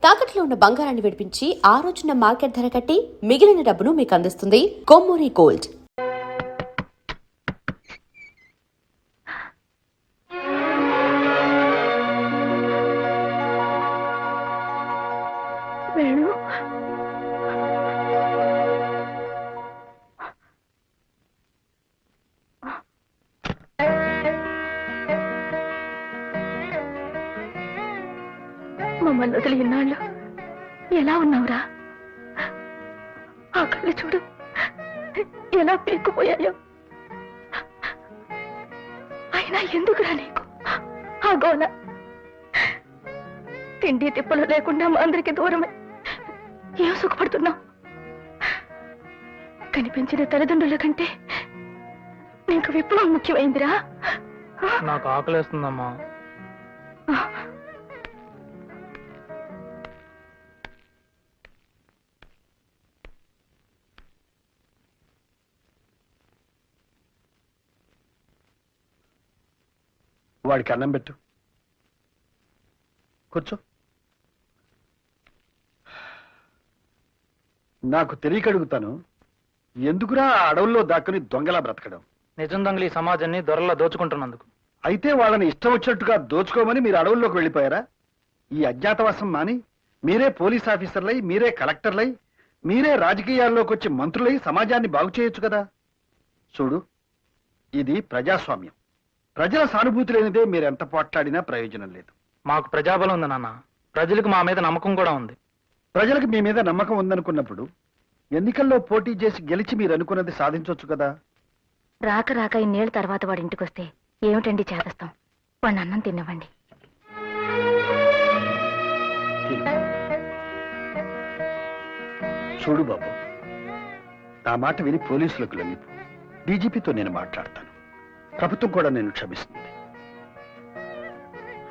తాకట్లో ఉన్న బంగారాన్ని విడిపించి ఆ రోజున మార్కెట్ ధర కట్టి మిగిలిన డబ్బును మీకు అందిస్తుంది కొమ్మూరి గోల్డ్. మమ్మల్ని వదిలి ఇన్నాళ్ళు ఎలా ఉన్నావురా? ఆ కళ్ళు చూడు ఎలా పీక్కుపోయాయో. అయినా ఎందుకురా నీకు ఆ గోల? తిండి తిప్పలు లేకుండా మా అందరికి దూరమై ఏం సుఖపడుతున్నావు? కనిపించిన తల్లిదండ్రుల కంటే నీకు విప్లవం ముఖ్యమైందిరా. నాకు ఆకలేస్తుందమ్మా. వాడికి అన్నం పెట్టు, కూర్చో. నాకు తెలియక అడుగుతాను, ఎందుకురా అడవుల్లో దాక్కుని దొంగలా బ్రతకడం? నిజం దొంగలు ఈ సమాజాన్ని దొరలా దోచుకుంటున్నందుకు. అయితే వాళ్ళని ఇష్టం వచ్చినట్టుగా దోచుకోమని మీరు అడవుల్లోకి వెళ్ళిపోయారా? ఈ అజ్ఞాతవాసం మాని మీరే పోలీస్ ఆఫీసర్లై, మీరే కలెక్టర్లై, మీరే రాజకీయాల్లోకి వచ్చి మంత్రులై సమాజాన్ని బాగు చేయొచ్చు కదా. చూడు, ఇది ప్రజాస్వామ్యం. ప్రజల సానుభూతి లేనిదే మీరెంత పోట్లాడినా ప్రయోజనం లేదు. మాకు ప్రజాబలం ఉంది నాన్న. ప్రజలకు మా మీద నమ్మకం కూడా ఉంది. ప్రజలకు మీ మీద నమ్మకం ఉందనుకున్నప్పుడు ఎన్నికల్లో పోటీ చేసి గెలిచి మీరు అనుకున్నది సాధించవచ్చు కదా. రాక రాక ఇన్నేళ్ళ తర్వాత వాడి ఇంటికి వస్తే ఏమిటండి చేదస్తాం? వాడిని అన్నం తినవండి. చూడు బాబు, నా మాట విని పోలీసులకు లొంగిపో. డీజీపీతో నేను మాట్లాడతాను. ప్రభుత్వం కూడా నేను క్షమిస్తుంది.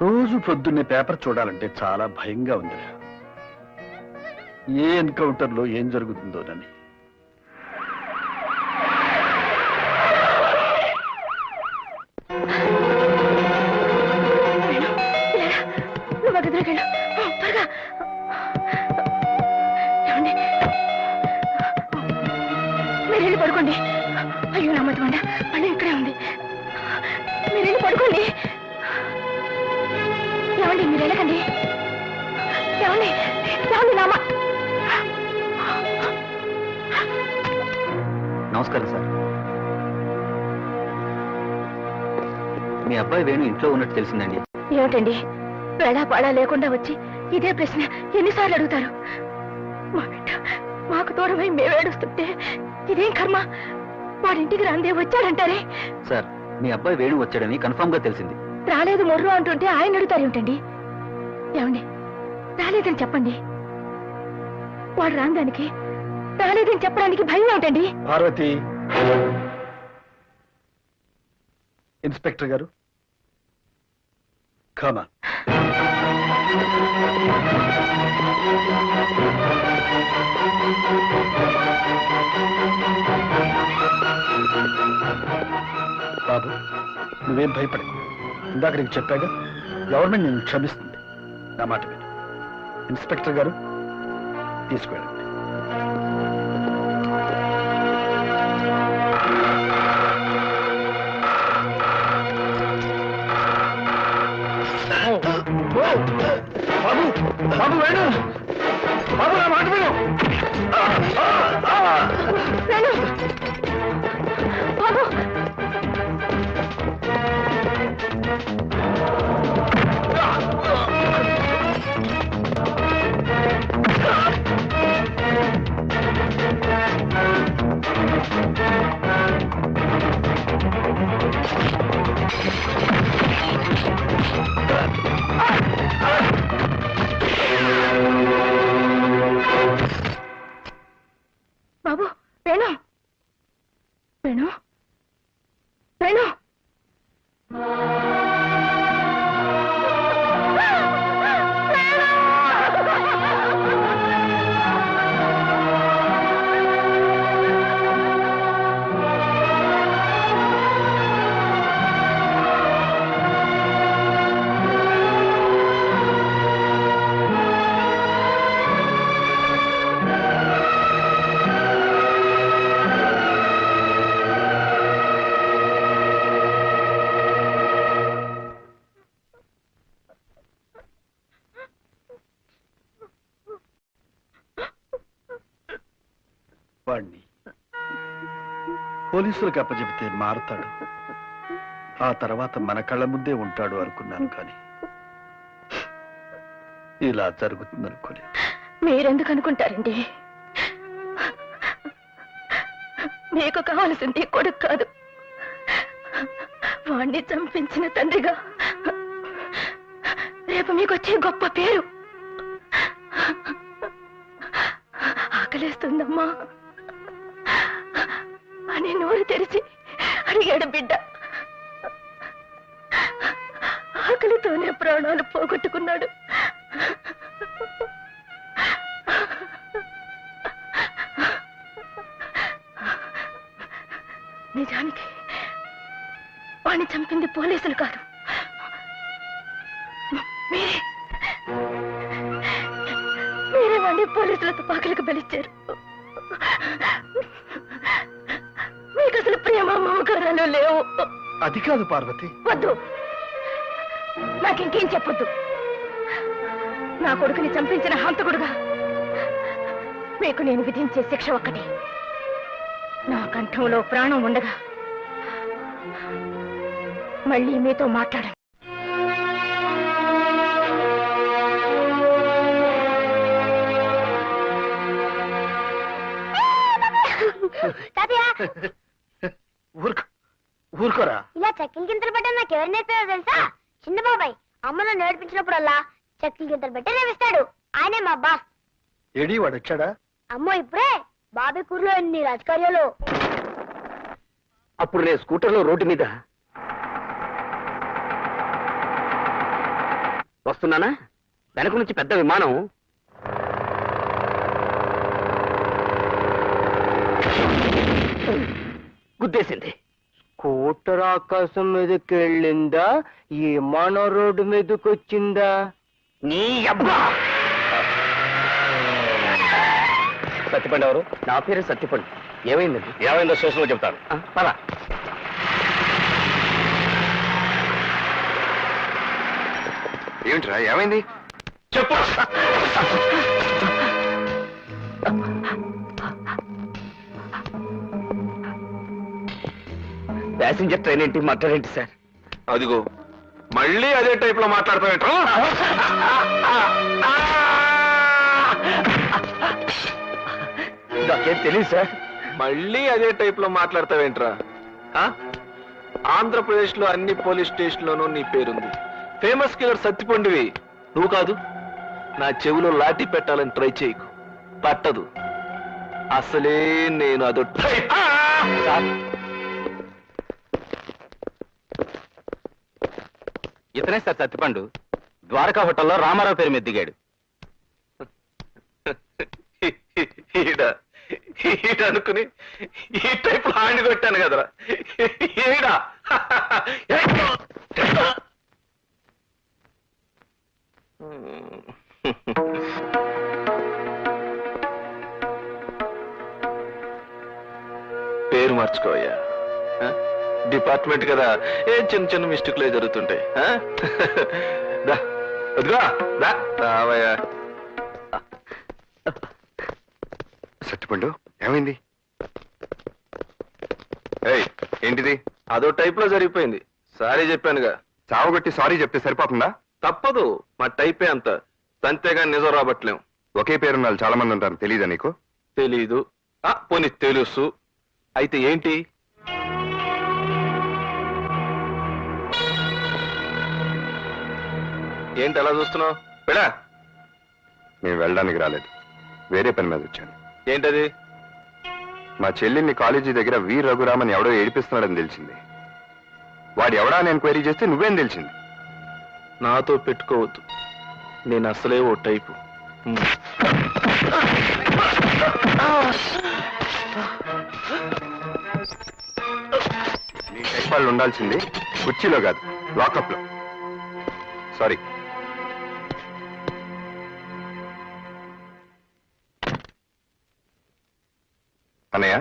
రోజు పొద్దున్నే పేపర్ చూడాలంటే చాలా భయంగా ఉందిరా. ఏ ఎన్కౌంటర్లో ఏం జరుగుతుందోనని. మీరెళ్ళి పడుకోండి. అయ్యో నమ్మటమండ పని ఇక్కడే ఉంది. మీరెళ్ళి పడుకోండి. ఏమండి మీరు వెళ్ళకండి. ఏమండి ఏమండి నామ. నమస్కారం సార్. మీ అబ్బాయి వేణు ఇంట్లో ఉన్నట్టు తెలిసిందండి. ఏమిటండి వేళా పాడా లేకుండా వచ్చి ఇదే ప్రశ్న ఎన్నిసార్లు అడుగుతారు? మా బిడ్డ మాకు దూరమై మేమేడుస్తుంటే ఇదేం కర్మ? వాడింటికి రాందే వచ్చాడంటారే. సార్, మీ అబ్బాయి వేణు వచ్చాడని కన్ఫర్మ్ గా తెలిసింది. రాలేదు మొర్రు అంటుంటే ఆయన అడుగుతారు ఏమిటండి? ఏమండి రాలేదని చెప్పండి. వాడు రాందానికి రాలేదని చెప్పడానికి భయం ఏమిటండి? పార్వతి, ఇన్స్పెక్టర్ గారు, కమా. బాబు, నువ్వేం భయపడకు. ఇందాక నీకు చెప్పాగా, గవర్నమెంట్ నేను క్షమిస్తుంది. నా మాట విను. ఇన్స్పెక్టర్ గారు, తీసుకువెళ్ళండి. బాబు, బాబు వేణు, బాబు నా మాట విను. బాబు బాబు వేణు వేణు వేణు. వాణ్ణి పోలీసులకు అప్పచెబితే మారతాడు, ఆ తర్వాత మన కళ్ళ ముందే ఉంటాడు అనుకున్నాను, కానీ ఇలా జరుగుతుందనుకోలేదు. మీరెందుకు అనుకుంటారండి? మీకు కావాల్సింది కొడుకు కాదు, వాణ్ణి చంపించిన తండ్రిగా రేపు మీకు వచ్చే గొప్ప పేరు. ఆకలేస్తుందమ్మా అని నోరు తెరిచి అడిగాడు బిడ్డ. ఆకలితోనే ప్రాణాలు పోగొట్టుకున్నాడు. నిజానికి వాణ్ణి చంపింది పోలీసులు కాదు, మీరే వాణ్ణి పోలీసుల తుపాకులకు బలిచ్చారు. మీకు అసలు ప్రేమ మమకారాలు లేవు. అది కాదు పార్వతి. వద్దు, నాకింకేం చెప్పొద్దు. నా కొడుకుని చంపించిన హంతకుడుగా మీకు నేను విధించే శిక్ష ఒక్కటి. నా కంఠంలో ప్రాణం ఉండగా మళ్ళీ మీతో మాట్లాడండి. ఊరుకోరా. ఇలా చెక్కలు గింతలు పెట్టడం నాకు ఎవరు నేర్పారో తెలుసా? చిన్న బాబాయ్ అమ్మలో నేర్పించినప్పుడల్లా చెక్కలు గింతలు పెట్టి నేర్పిస్తాడు. ఆయనే మా బాస్. ఏడీ వాడు వచ్చాడా? అమ్మో ఇప్పుడే బాబాయ్ కూరలో ఎన్ని రాజకార్యాలు. అప్పుడు నేను స్కూటర్లో రోడ్డు మీద వస్తున్నానా, వెనక నుంచి పెద్ద విమానం గుద్దేసింది. స్కూటర్ ఆకాశం మీదకి వెళ్ళిందా, విమానం రోడ్డు మీదకి వచ్చిందా? నీ అబ్బా! సత్యపండి ఎవరు? నా పేరు సత్యపండి. ఏమైందండి? ఏమైందో స్టేషన్లో చెప్తాను. పద. ఏమిట్రా, ఏమైంది? చెప్పు. ప్యాసింజర్ ట్రైన్ ఏంటి, మాట్లాడేంటి సార్? అదిగో మళ్ళీ అదే టైప్ లో మాట్లాడతావేంట్రా? నాకేం తెలియదు సార్. మళ్ళీ అదే టైప్ లో మాట్లాడతావేంట్రా? ఆంధ్రప్రదేశ్ లో అన్ని పోలీస్ స్టేషన్ లోనూ నీ పేరుంది. ఫేమస్ కిల్లర్ సత్తిపండువి నువ్వు కాదు. నా చెవిలో లాఠీ పెట్టాలని ట్రై చేయకు, పట్టదు. అసలే నేను అదో టైప్. ఇతనే సార్ సత్యపండు. ద్వారకా హోటల్లో రామారావు పేరు మీద దిగాడు. ఈడ అనుకుని ఈ టైప్ లో హ్యాండ్ కొట్టాను కదరా. ఈడ పేరు మార్చుకోవయ్యా. డిపార్ట్మెంట్ కదా, ఏం చిన్న చిన్న మిస్టేక్లే జరుగుతుంటాయి. అదిగా రావయ్యా. సత్యపండు, ఏమైంది? ఏంటిది? అదో టైప్ లో జరిగిపోయింది. సారీ చెప్పానుగా. చావగొట్టి సారీ చెప్తే సరిపోతుందా? తప్పదు, మా టైపే అంత. అంతేగా నిజం రాబట్టలేం. ఒకే పేరున్న వాళ్ళు చాలా మంది ఉంటారు, తెలీదా నీకు? తెలీదు. పోనీ తెలుసు. అయితే ఏంటి? ఏంటి అలా చూస్తున్నావు? పెడా, నేను వెళ్ళడానికి రాలేదు, వేరే పని మీద వచ్చాను. ఏంటది? మా చెల్లిని కాలేజీ దగ్గర వి రఘురామన్ ఎవడో ఏడిపిస్తున్నాడని తెలిసింది. వాడు ఎవడా అని ఎంక్వైరీ చేస్తే నువ్వేం తెలిసింది? నాతో పెట్టుకోవద్దు, నేను అసలే ఓ టైపు. నీ టైప్ వాళ్ళు ఉండాల్సింది కుర్చీలో కాదు, లాకప్ లో. సారీ. అన్నయ్య,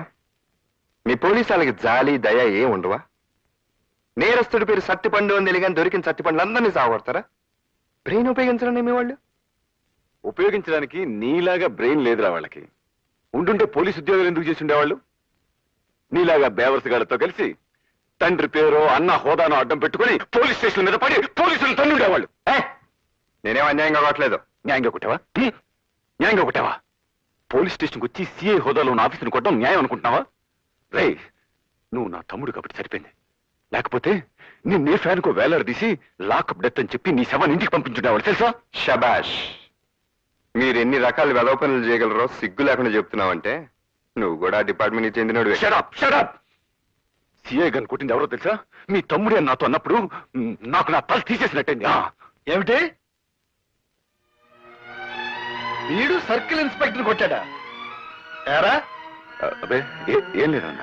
మీ పోలీసు వాళ్ళకి జాలి దయ ఏం ఉండవా? నేరస్తుడి పేరు సత్తిపండు అని తెలియని దొరికిన సత్తిపండ్లు అందరినీ సాగొడతారా? బ్రెయిన్ ఉపయోగించడం మీ వాళ్ళు? ఉపయోగించడానికి నీలాగా బ్రెయిన్ లేదురా వాళ్ళకి. ఉండుంటే పోలీసు ఉద్యోగాలు ఎందుకు చేసి ఉండేవాళ్ళు? నీలాగా బేవర్సగాళ్ళతో కలిసి తండ్రి పేరు అన్న హోదాను అడ్డం పెట్టుకుని పోలీస్ స్టేషన్ మీద పడి పోలీసులు తన్నుండేవాళ్ళు. నేనేం అన్యాయంగా కావట్లేదు. న్యాయంగా కొట్టావా? న్యాయంగా కొట్టావా? పోలీస్ స్టేషన్కి వచ్చి సిఐ హోదాలో ఉన్న ఆఫీసుని కొట్టడం న్యాయం అనుకుంటున్నావా? రే, నువ్వు నా తమ్ముడు కాబట్టి సరిపోయింది. లేకపోతే నిన్నే ఫ్యాన్కో వేలాడదీసి లాకప్ డెత్ అని చెప్పి నీ శవాన్ని ఇంటికి పంపించుండేవాళ్ళు తెలుసా? షబాష్. మీరు ఎన్ని రకాల వెధవ పనులు చేయగలరో సిగ్గు లేకుండా చెప్తున్నావంటే నువ్వు కూడా డిపార్ట్మెంట్కి చెందినోడు. Shut up shut up. సిఐ గన్ కొట్టింది ఎవరో తెలుసా? మీ తమ్ముడే నాతో అన్నప్పుడు నాకు నా తల తీసేసినట్టయింది. ఏమిటి? వీడు సర్కిల్ ఇన్స్పెక్టర్ కొట్టాడా? ఏరా? అబ్బే ఏం లేదన్న,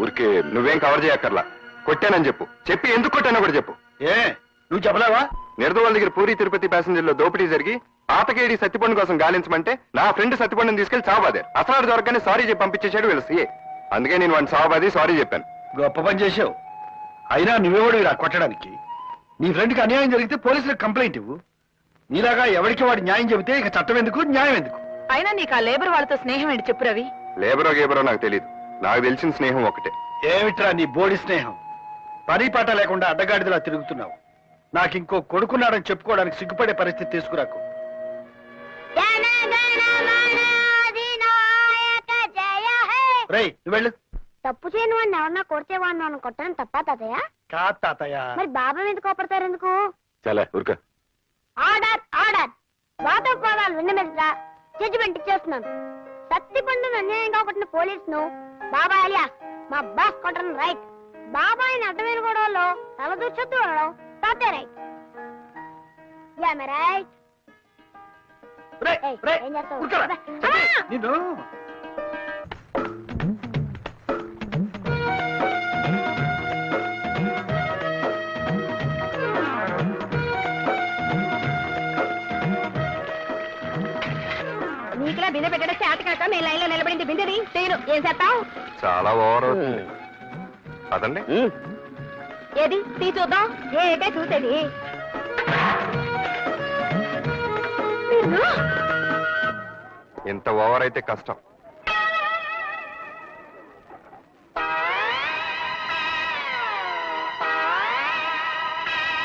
ఊరికే నువ్వేం కవర్ చేయక్కర్లా. కొట్టానని చెప్పు. చెప్పి ఎందుకు కొట్టానో కూడా చెప్పు. ఏ నువ్వు చెప్పలేవా? నిర్దవాళ్ళ దగ్గర పూరి తిరుపతి ప్యాసింజర్ లో దోపిడీ జరిగి పాతకేడి సత్తిపండు కోసం గాలించమంటే నా ఫ్రెండ్ సత్తిపండుని తీసుకెళ్లి చావబాదారు. అసలు దొరకగానే సారీ చెప్పి పంపించేశాడు వీళ్ళ సీఏ. అందుకే నేను వాడిని చావబాది సారీ చెప్పాను. గొప్ప పని చేసావు. అయినా నువ్వెవడు ఇలా కొట్టడానికి? నీ ఫ్రెండ్కి అన్యాయం జరిగితే పోలీసులకు కంప్లైంట్ ఇవ్వు. నీలాగా ఎవరికి వాడు న్యాయం చెబితే ఇక చట్టం ఎందుకు, న్యాయం ఎందుకు? అయినా నీకు ఆ లేబర్ వాళ్ళతో స్నేహం ఏంటి చెప్పు రవి. లేబరో గేబరో నాకు తెలియదు. నాకు తెలిసిన స్నేహం ఒకటే. ఏమిట్రా నీ బోడి స్నేహం? పని పాట లేకుండా అడ్డగాడిదలా తిరుగుతున్నావు. నాకు ఇంకో కొడుకున్నాడని చెప్పుకోవడానికి సిగ్గుపడే పరిస్థితి తీసుకురాకు. రేయ్, నువ్వు వెళ్ళు. తప్పు చేయని వాడిని ఎవరన్నా కొడితే వాడిని మనం కొట్టడం తప్పా తాతయ్య? కాదు తాతయ్య. మరి బాబాయ్ ఎందుకు కోపడతారు? ఎందుకు? చాలా ఊరుక. Order order. వాదోపవాదాలు విన్న మీద జడ్జిమెంట్ ఇచ్చేస్తున్నాను. సత్తిపండును అన్యాయంగా కొట్టిన పోలీసును బాబాయ్ అలియా మా బాస్ కొట్టడం రైట్. బాబాయ్ని అడ్డమైన గొడవల్లో తలదూర్చొద్దు అనడం తాతే రైట్. రైట్. రేయ్, రేయ్, ఏం చేస్తావు? ఊరుకోరా. నిన్ను నీకులా బిందె పెట్టడం చేత కాక మీ లైన్ లో నిలబడింది బిందెని చేయను. ఏం చేస్తావు? చాలా ఓవర్ అవుతుంది. అదండి ఏది తీ చూద్దాం. ఏటే చూసేది? ఇంత ఓవర్ అయితే కష్టం.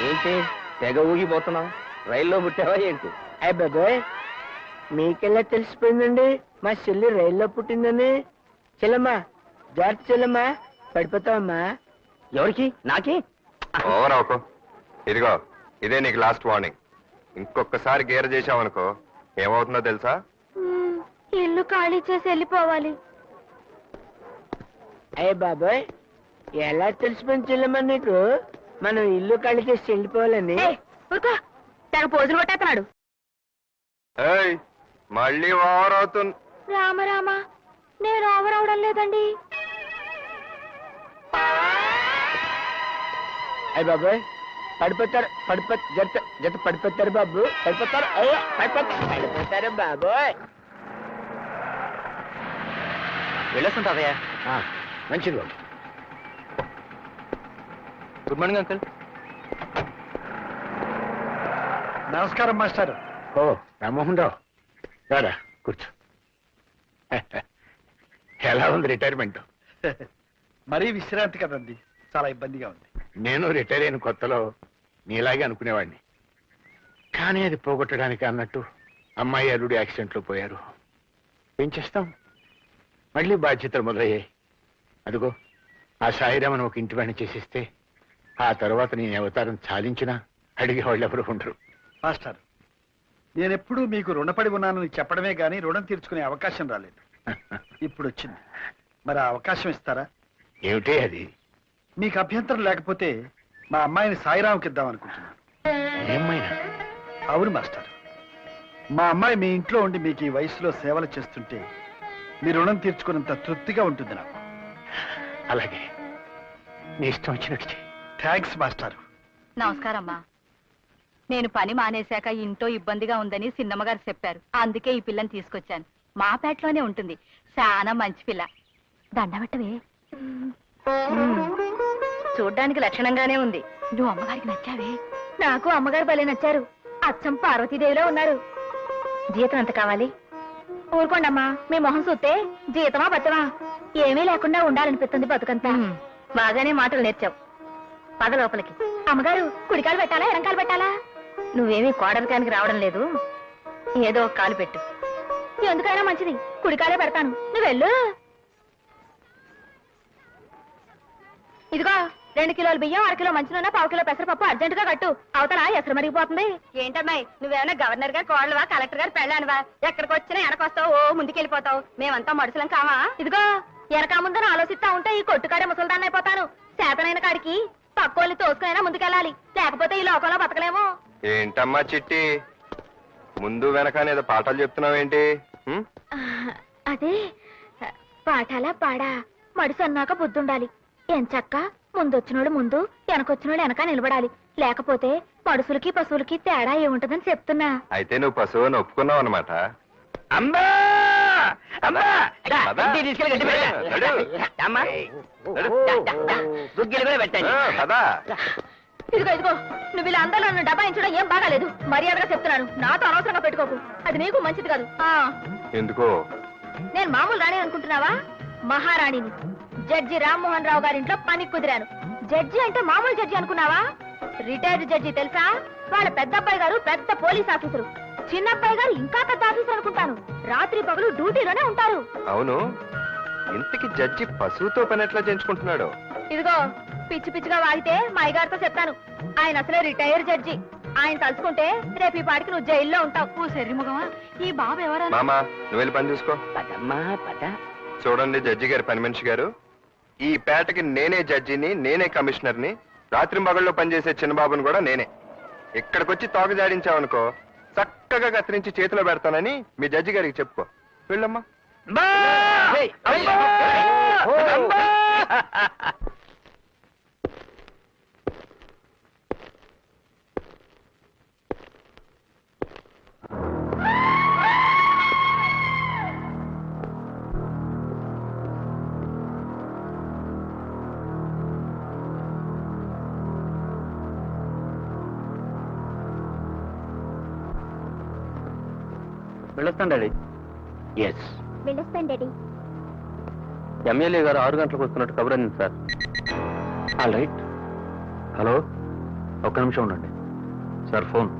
ఏంటి తెగ ఊగిపోతున్నావు? రైల్లో పుట్టావా ఏంటి? అయ్య బాబాయ్, మీకెలా తెలిసిపోయిందండి మా చెల్లి రైల్లో పుట్టిందని? చెల్లమ్మా, జాగ్రత్త చెల్లమ్మా, పడిపోతావమ్మా. ఎవరికి? నాకి? ఓవర్ అవుకో. ఇదిగో ఇదే నీకు లాస్ట్ వార్నింగ్. ఇంకొకసారి గేర్ చేసావనుకో ఏమవుతుందో తెలుసా? ఇల్లు ఖాళీ చేసి వెళ్ళిపోవాలి. అయ్య బాబాయ్, ఎలా తెలిసిపోయింది చెల్లమ్మా నీకు మనం ఇల్లు ఖాళీ చేసి వెళ్ళిపోవాలని? తెగ పోజులు కొట్టేస్తున్నాడు. ఏయ్, మళ్ళీ ఓవర్ అవుతుంది. రామ రామ, నేను ఓవర్ అవడం లేదండి. అయ్య బాబాయ్, పడిపోతారు జత జత పడిపోతారు బాబు, పడిపోతారు. అయ్యో పడిపోతారు బాబోయ్. వెళ్ళేస్తుంటాదయ్యా. మంచిది బాబు. Good morning uncle. నమస్కారం మాస్టర్. ఓ రామ్మోహన్ రావు, రారా కూర్చో. ఎలా ఉంది రిటైర్మెంట్? మరీ విశ్రాంతి కదండి, చాలా ఇబ్బందిగా ఉంది. నేను రిటైర్ అయిన కొత్తలో నీలాగే అనుకునేవాడిని. కానీ అది పోగొట్టడానికి అన్నట్టు అమ్మాయి అల్లుడు యాక్సిడెంట్లో పోయారు. ఏం చేస్తాం, మళ్ళీ బాధ్యతలు మొదలయ్యాయి. అదిగో ఆ సాయిరామను ఒక ఇంటి పని చేసిస్తే ఆ తర్వాత నేను అవతారం సాధించినా అడిగే వాళ్ళు ఎవరు ఉండరు. మాస్టర్, నేనెప్పుడూ మీకు రుణపడి ఉన్నానని చెప్పడమే గానీ రుణం తీర్చుకునే అవకాశం రాలేదు. ఇప్పుడు వచ్చింది. మరి ఆ అవకాశం ఇస్తారా? ఏమిటే అది? మీకు అభ్యంతరం లేకపోతే మా అమ్మాయిని సాయిరాంకి ఇద్దాం అనుకుంటున్నాను. ఏమైనా? అవును మాస్టర్, మా అమ్మాయి మీ ఇంట్లో ఉండి మీకు ఈ వయసులో సేవలు చేస్తుంటే మీ రుణం తీర్చుకున్నంత తృప్తిగా ఉంటుంది నాకు. అలాగే, నీ ఇష్టం వచ్చినట్టు చెయ్యి. Thanks master. నమస్కారం అమ్మా. నేను పని మానేశాక ఇంట్లో ఇబ్బందిగా ఉందని సిన్నమ్మ గారు చెప్పారు. అందుకే ఈ పిల్లని తీసుకొచ్చాను. మా పేటలోనే ఉంటుంది. చాలా మంచి పిల్ల. దండబెట్టవే. చూడ్డానికి లక్షణంగానే ఉంది. నువ్వు అమ్మగారికి నచ్చావే? నాకు అమ్మగారు భలే నచ్చారు. అచ్చం పార్వతీదేవిలో ఉన్నారు. జీతం ఎంత కావాలి? ఊరుకోండమ్మా మీ మొహం చూస్తే జీతమా బతమా ఏమీ లేకుండా ఉండాలనిపిస్తుంది బతుకంతా. బాగానే మాటలు నేర్చావు. పద లోపలికి. అమ్మగారు కుడికాలు పెట్టాలా ఎడంకాలు పెట్టాలా? నువ్వేమీ కోడలికానికి రావడం లేదు, ఏదో ఒక కాలు పెట్టు. ఎందుకైనా మంచిది, కుడికాలే పెడతాను. నువ్వు వెళ్ళు. ఇదిగో 2 కిలోల బియ్యం, 1 కిలో మంచి నూనె, 1/4 కిలో పెసరపప్పు అర్జెంటుగా కట్టు. అవతల ఎసరు మరిగిపోతుంది. ఏంటమ్మాయి నువ్వేమైనా గవర్నర్ గారు కోడలువా, కలెక్టర్ గారు పెళ్ళానివా? ఎక్కడికి వచ్చినా వెనకొస్తావు, ఓ ముందుకెళ్ళిపోతావు. మేమంతా మడుసులం కావా? ఇదిగో వెనక ముందని ఆలోచిస్తా ఉంటే ఈ కొట్టుకాడే ముసల్దాన్ని అయిపోతాను. చేతనైన కాడికి పక్కోళ్ళని తోసుకునైనా ముందుకెళ్ళాలి, లేకపోతే ఈ లోకంలో బతకలేము. ఏంటమ్మా చిట్టి, ముందు వెనకనేదో పాఠాలు చెప్తున్నావేంటి? అదే పాఠాలా పాడా, మడుసు అన్నాక బుద్ధుండాలి. ఎంచక్క ముందొచ్చినోడు ముందు, వెనకొచ్చినోడు వెనక నిలబడాలి. లేకపోతే మడుసులకి పశువులకి తేడా ఏముంటదని చెప్తున్నా. అయితే నువ్వు పశువుని ఒప్పుకున్నావు అనమాట. అమ్మా అమ్మా పద. తీసుకెళ్ళి గడ్డి పెట్టా. నడు. అమ్మా దుగ్గిలు కూడా పెట్టండి. కదా ఇదిగో ఇదిగో నువ్వు ఇలా అందరూ నన్ను డబాయించడం ఏం బాగాలేదు. మర్యాదగా చెప్తున్నాను, నాతో అనవసరంగా పెట్టుకోకు. అది నీకు మంచిది కాదు. ఎందుకో? నేను మామూలు రాణి అనుకుంటున్నావా? మహారాణిని. జడ్జి రామ్మోహన్ రావు గారింట్లో పని కుదిరాను. జడ్జి అంటే మామూలు జడ్జి అనుకున్నావా? రిటైర్డ్ జడ్జి తెలుసా? వాళ్ళ పెద్దబ్బాయి గారు పెద్ద పోలీస్ ఆఫీసరు, చిన్నబ్బాయి గారు ఇంకా పెద్ద ఆఫీసర్ అనుకుంటాను. రాత్రి పగలు డ్యూటీలోనే ఉంటారు. అవును, ఇంతకి జడ్జి పశువుతో పని ఎట్లా చేయించుకుంటున్నాడు? ఇదిగో పిచ్చి పిచ్చిగా వాగితే మా అయ్యగారితో చెప్తాను. ఆయన అసలే రిటైర్ జడ్జి. ఆయన తలుచుకుంటే రేపు ఈ పాటికి నువ్వు జైల్లో ఉంటావు. శరీరముఖమా ఈ బాబు ఎవరా? మామా నువ్వు వెళ్ళి పని చూసుకో. పదమ్మా పద. చూడండి జడ్జి గారు, పని మనిషి గారు, ఈ పేటకి నేనే జడ్జిని, నేనే కమిషనర్ని. రాత్రి మగళ్ళు పనిచేసే చిన్నబాబుని కూడా నేనే. ఇక్కడికొచ్చి తోక జాడించావనుకో, చక్కగా కత్తిరించి చేతిలో పెడతానని మీ జడ్జి గారికి చెప్పుకో. వెళ్ళమ్మా. వెళ్ళొస్తాను డాడీ. ఎస్, వెళ్ళొస్తాను డాడీ. ఎమ్మెల్యే గారు 6 గంటలకు వస్తున్నట్టు కబుర్ అంది సార్. All right. హలో, ఒక్క నిమిషం ఉండండి సార్. ఫోన్.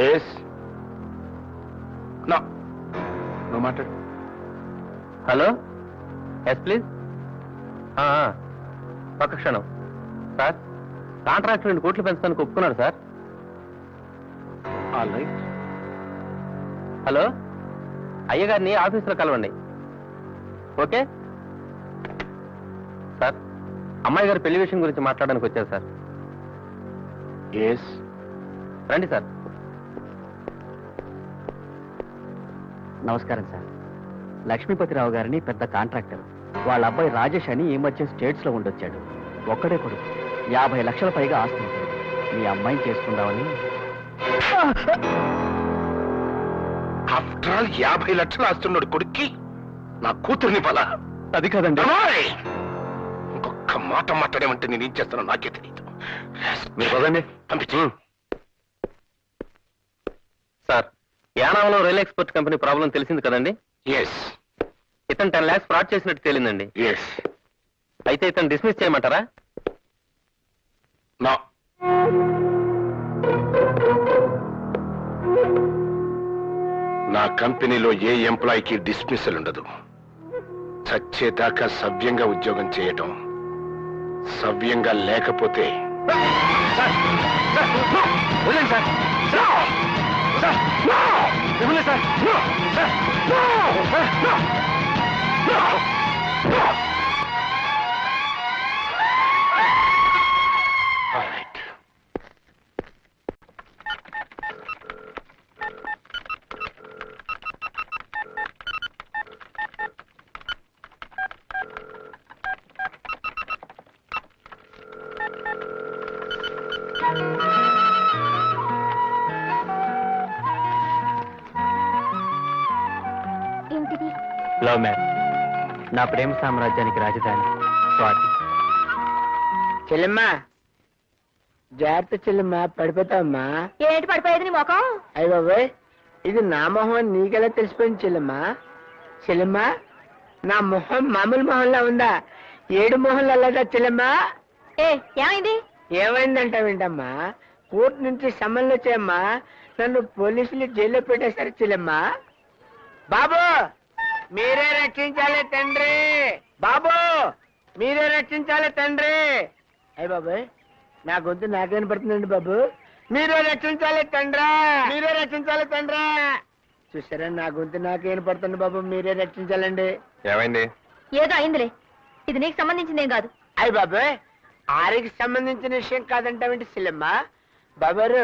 ఎస్, నువ్వు మాట్లాడు. Hello, yes please. ఒక్క క్షణం సార్. కాంట్రాక్ట్ 2 కోట్లు పెంచడానికి ఒప్పుకున్నారు సార్. All right. హలో, అయ్యగారిని ఆఫీసులో కలవండి. Okay sir. అమ్మాయి గారు పెళ్లి విషయం గురించి మాట్లాడడానికి వచ్చారు సార్. ఎస్, రండి సార్. నమస్కారం సార్. లక్ష్మీపతిరావు గారిని పెద్ద కాంట్రాక్టర్. వాళ్ళ అబ్బాయి రాజేష్ అని ఈ మధ్య స్టేట్స్ లో ఉండొచ్చాడు. ఒక్కడే కొడుకు, 50 లక్షల పైగా ఆస్తి ఉంటుంది. మీ అమ్మాయిని చేసుకుందామని. ఆఫ్టర్ ఆల్ 50 లక్షలు ఆస్తున్నాడు కొడుక్కి నా కూతుర్ని పలా. అది కాదండి. ఇంకొక మాట మాట్లాడేమంటే నేను ఏం చేస్తానో నాకే తెలియదు. మీరు పదండి. పంపించు. సార్, యానాంలో రైల్ ఎక్స్పోర్ట్ కంపెనీ ప్రాబ్లం తెలిసింది కదండి. ఎస్ ఇతను 10 lakhs ఫ్రాడ్ చేసినట్టు తేలిందండి. ఎస్. అయితే ఇతను డిస్మిస్ చేయమంటారా? నా నా కంపెనీలో ఏ ఎంప్లాయీకి డిస్మిసల్ ఉండదు. చచ్చేదాకా సవ్యంగా ఉద్యోగం చేయటం, సవ్యంగా లేకపోతే ఏంటిది? Love marriage. నా ప్రేమ సామ్రాజ్యానికి రాజధాని స్వాతి. చెల్లెమ్మా, జాగ్రత్త చెల్లెమ్మా, పడిపోతావమ్మా. ఏంటి పడిపోయేది నీ మొఖం? అయ్య బాబాయ్, ఇది నా మొహం నీకెలా తెలిసిపోయింది చెల్లెమ్మా? చెల్లెమ్మా, నా మొహం మామూలు మొహంలా ఉందా? ఏడు మొహంలో లేదా చెల్లెమ్మా? ఏమైంది? ఏమైందంటావేంటమ్మా? కోర్టు నుంచి సమన్లు వచ్చాయమ్మా. నన్ను పోలీసులు జైల్లో పెట్టేశారు చెల్లెమ్మా. బాబు, మీరే రక్షించాలి తండ్రి. బాబు, మీరే రక్షించాలి తండ్రి. అయ్య బాబాయ్, నా గొంతు నాకేం పడుతుందండి బాబు. మీరే రక్షించాలి తండ్రా, మీరే రక్షించాలి తండ్రా. చూసారా, నా గొంతు నాకేం పడుతుంది బాబు. మీరే రక్షించాలండి. ఏమైంది? ఏదో అయిందిలే. ఇది నీకు సంబంధించిందేం కాదు. అయ్య బాబాయ్, ఆరికి సంబంధించిన విషయం కాదంటావేంటి చెల్లెమ్మా? బాబారు,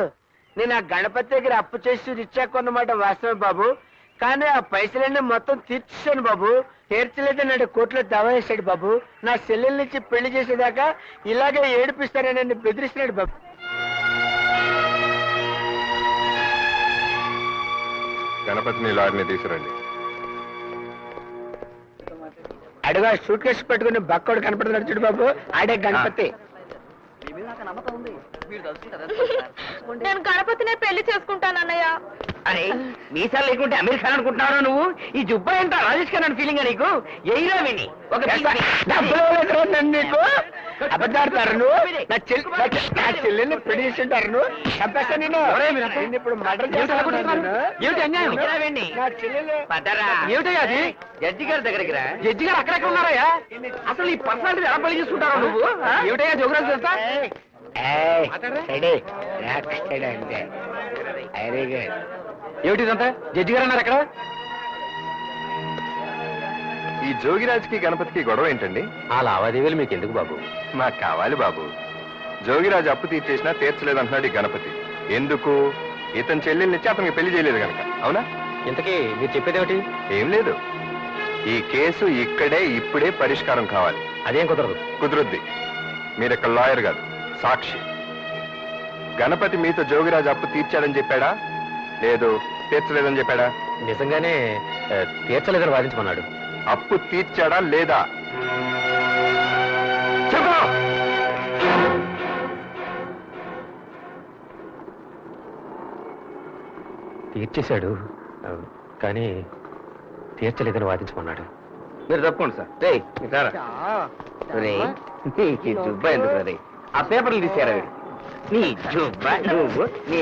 నేను ఆ గణపతి దగ్గర అప్పు చేసి రిచ్చా కొన్నమాట వాస్తవే బాబు. కానీ ఆ పైసలన్నీ మొత్తం తీర్చేశాను బాబు. తీర్చలేదని నాడు కోర్టులో దావా వేశాడు బాబు. నా చెల్లెల నుంచి పెళ్లి చేసేదాకా ఇలాగే ఏడిపిస్తానని నన్ను బెదిరిస్తున్నాడు బాబు. గణపతిని లారీని తీసుకురండి. అడుగా సూట్ కేసు పెట్టుకుని బక్కోడు కనపడుతున్నాడు చూడు బాబు, ఆడే గణపతి. నేను గణపతినే పెళ్లి చేసుకుంటానన్నయ్య. అరే, మీసాలు లేకుంటే అమీర్ ఖాన్ అనుకుంటున్నారా నువ్వు? ఈ జుబ్బా ఎంత రాజేష్ ఖాన్ అని ఫీలింగ్ నీకు? ఎయిరా విని ఒక నీకు అబద్ధాడతారు నువ్వు. నా చెల్లెల్ని పెళ్లి చేస్తుంటారు నువ్వు. చంపేస్తా నేను. ఇప్పుడు మర్డర్ చేస్తాను. నా చెల్లెలు ఏమిటయ్యా అది? జడ్జి గారి దగ్గరికి రా. జడ్జి గారు అక్కడెక్కడ ఉన్నారయ్యా? అసలు ఈ పర్సనాలిటీ ఎలా పెళ్లి చేసుకుంటారా నువ్వు? ఏమిటయ్యా జోగ్రాఫీ చేస్తా? అంటే వెరీ గుడ్. ఏమిటిదంతా? జడ్జి గారు అన్నారు అక్కడ. ఈ జోగిరాజ్కి గణపతికి గొడవ ఏంటండి? ఆ లావాదేవీలు మీకు ఎందుకు బాబు? మాకు కావాలి బాబు. జోగిరాజు అప్పు తీర్చేసినా తీర్చలేదంటున్నాడు ఈ గణపతి. ఎందుకు? ఇతని చెల్లెల్నిచ్చి అతనికి పెళ్లి చేయలేదు కనుక. అవునా? ఇంతకీ మీరు చెప్పేదేమిటి? ఏం లేదు. ఈ కేసు ఇక్కడే ఇప్పుడే పరిష్కారం కావాలి. అదేం కుదరదు. కుదురుద్ది. మీరిక్కడ లాయర్ కాదు, సాక్షి. గణపతి మీతో జోగిరాజు అప్పు తీర్చాడని చెప్పాడా, లేదు తీర్చలేదని చెప్పాడా? నిజంగానే తీర్చలేదని వాదించమన్నాడు. అప్పు తీర్చాడా లేదా చెప్పు. తీర్చేశాడు, కానీ తీర్చలేదని వాదించమన్నాడు. మీరు తప్పకుండా సార్. నీకు జుబ్బా ఎందుకు రే? ఆ పేపర్లు తీసారా? నీ జుబ్బా నువ్వు నీ